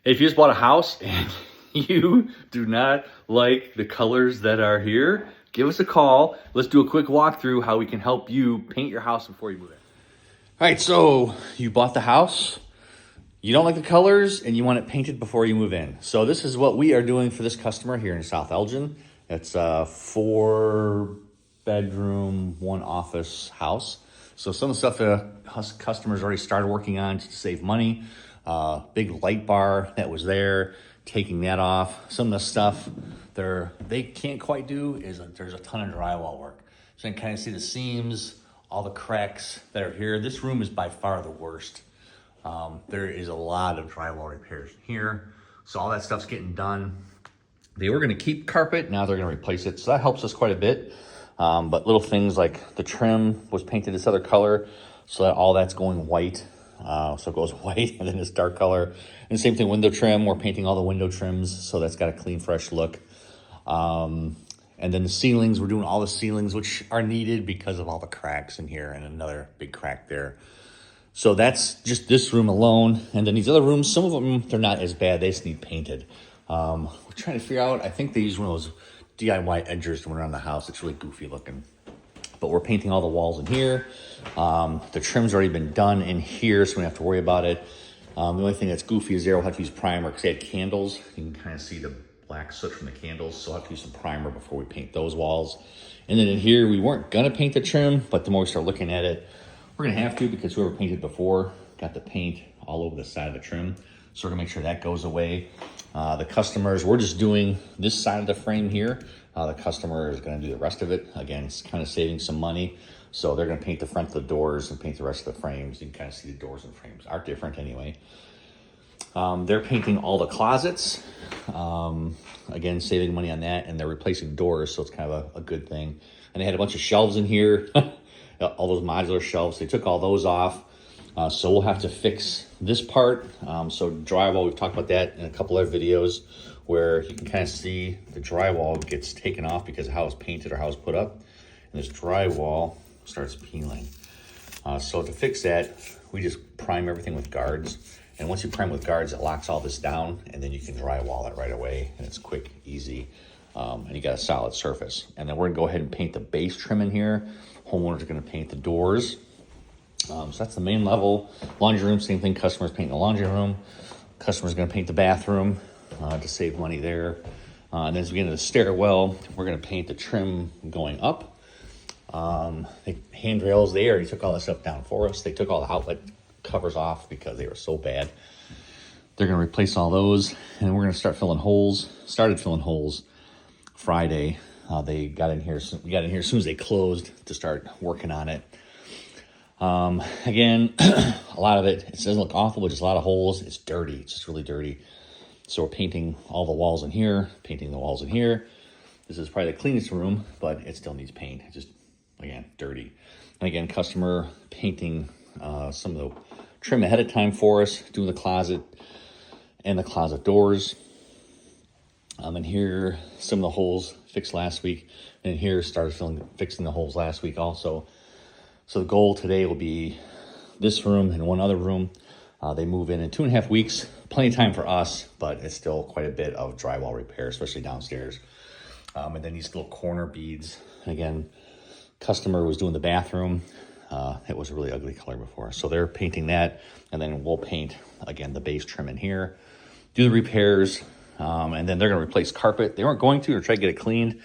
If you just bought a house and you do not like the colors that are here, give us a call. Let's do a quick walkthrough how we can help you paint your house before you move in. All right, so you bought the house, you don't like the colors, and you want it painted before you move in. So this is what we are doing for this customer here in South Elgin. It's a 4-bedroom, 1-office house. So some of the stuff the customers already started working on to save money. Big light bar that was there, taking that off. Some of the stuff they can't quite do is there's a ton of drywall work. So you can kind of see the seams, all the cracks that are here. This room is by far the worst. There is a lot of drywall repairs here. So all that stuff's getting done. They were gonna keep carpet, now they're gonna replace it. So that helps us quite a bit. But little things like the trim was painted this other color, so that all that's going white. So it goes white and then this dark color. And same thing, window trim, we're painting all the window trims, so that's got a clean, fresh look. And then the ceilings, we're doing all the ceilings, which are needed because of all the cracks in here and another big crack there. So that's just this room alone. And then these other rooms, some of them, they're not as bad. They just need painted. We're trying to figure out, I think they use one of those DIY edgers to run around the house. It's really goofy looking. But we're painting all the walls in here. The trim's already been done in here, so we don't have to worry about it. The only thing that's goofy is there we'll have to use primer because they had candles. You can kind of see the black soot from the candles, so I'll have to use some primer before we paint those walls. And then in here, we weren't gonna paint the trim, but the more we start looking at it, we're gonna have to because whoever painted before got the paint all over the side of the trim. So we're gonna make sure that goes away. The customers, we're just doing this side of the frame here. The customer is gonna do the rest of it. Again, it's kind of saving some money. So they're gonna paint the front of the doors and paint the rest of the frames. You can kind of see the doors and frames are different anyway. They're painting all the closets. Again, saving money on that, and they're replacing doors, so it's kind of a good thing. And they had a bunch of shelves in here, all those modular shelves. They took all those off. So we'll have to fix this part. So drywall, we've talked about that in a couple other videos where you can kind of see the drywall gets taken off because of how it's painted or how it's put up. And this drywall starts peeling. So to fix that, we just prime everything with guards. And once you prime with guards, it locks all this down, and then you can drywall it right away. And it's quick, easy, and you got a solid surface. And then we're gonna go ahead and paint the base trim in here. Homeowners are gonna paint the doors. So that's the main level. Laundry room, same thing. Customers painting the laundry room. Customers gonna paint the bathroom to save money there. And as we get into the stairwell, we're gonna paint the trim going up. The handrails, they already took all that stuff down for us. They took all the outlet covers off because they were so bad. They're gonna replace all those, and we're gonna start filling holes. Started filling holes Friday. They got in here. We got in here as soon as they closed to start working on it. Again, a lot of it doesn't look awful, but just a lot of holes. It's dirty. It's just really dirty. So we're painting all the walls in here, painting the walls in here. This is probably the cleanest room, but it still needs paint. It's just, again, dirty. And again, customer painting some of the trim ahead of time for us, doing the closet and the closet doors. And here, some of the holes fixed last week. And here started fixing the holes last week also. So the goal today will be this room and one other room. They move in 2.5 weeks. Plenty of time for us, but it's still quite a bit of drywall repair, especially downstairs. And then these little corner beads. Again, customer was doing the bathroom. It was a really ugly color before. So they're painting that, and then we'll paint, again, the base trim in here, do the repairs, and then they're gonna replace carpet. They weren't going to, or try to get it cleaned.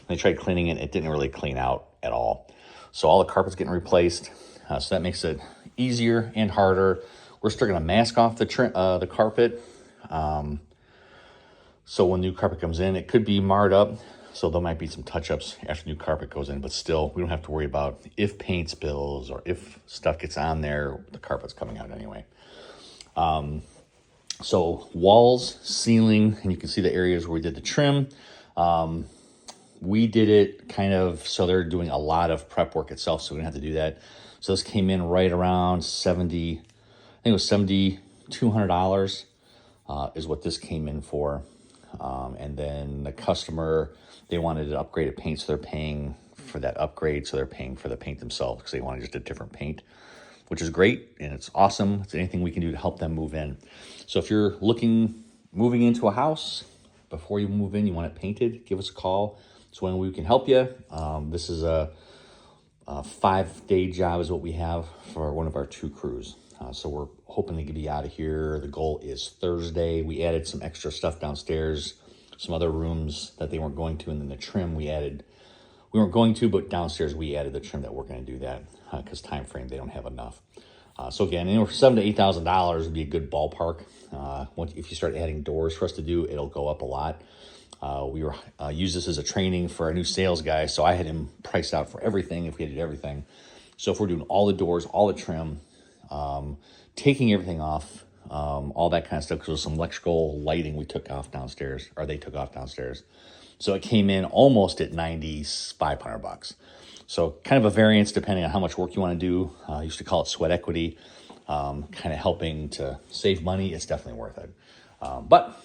They tried cleaning it. It didn't really clean out at all. So all the carpet's getting replaced. So that makes it easier and harder. We're still gonna mask off the carpet. So when new carpet comes in, it could be marred up. So there might be some touch-ups after new carpet goes in, but still, we don't have to worry about if paint spills or if stuff gets on there, the carpet's coming out anyway. So walls, ceiling, and you can see the areas where we did the trim. We did it kind of, so they're doing a lot of prep work itself, so we don't have to do that. So this came in right around $7,200 is what this came in for. And then the customer, they wanted to upgrade a paint, so they're paying for that upgrade. So they're paying for the paint themselves because they wanted just a different paint, which is great and it's awesome. It's anything we can do to help them move in. So if you're looking moving into a house, before you move in, you want it painted, give us a call. It's when we can help you. This is a 5-day job is what we have for one of our 2 crews. So we're hoping to be out of here. The goal is Thursday. We added some extra stuff downstairs, some other rooms that they weren't going to, and then the trim we weren't going to, but downstairs we added the trim that we're going to do that because time frame, they don't have enough. So again, for $7,000 to $8,000 would be a good ballpark. If you start adding doors for us to do, it'll go up a lot. We use this as a training for our new sales guy, so I had him priced out for everything if we did everything. So if we're doing all the doors, all the trim, taking everything off, all that kind of stuff, because there's some electrical lighting we took off downstairs, or they took off downstairs. So it came in almost at $9,500. So kind of a variance depending on how much work you want to do. I used to call it sweat equity, kind of helping to save money. It's definitely worth it. But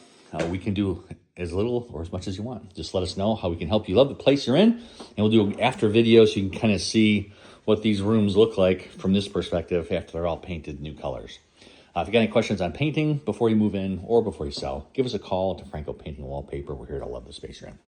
we can do as little or as much as you want. Just let us know how we can help you. Love the place you're in, and we'll do an after video so you can kind of see what these rooms look like from this perspective after they're all painted new colors. If you got any questions on painting before you move in or before you sell, give us a call at D'Franco Painting Wallpaper. We're here to love the space you're in.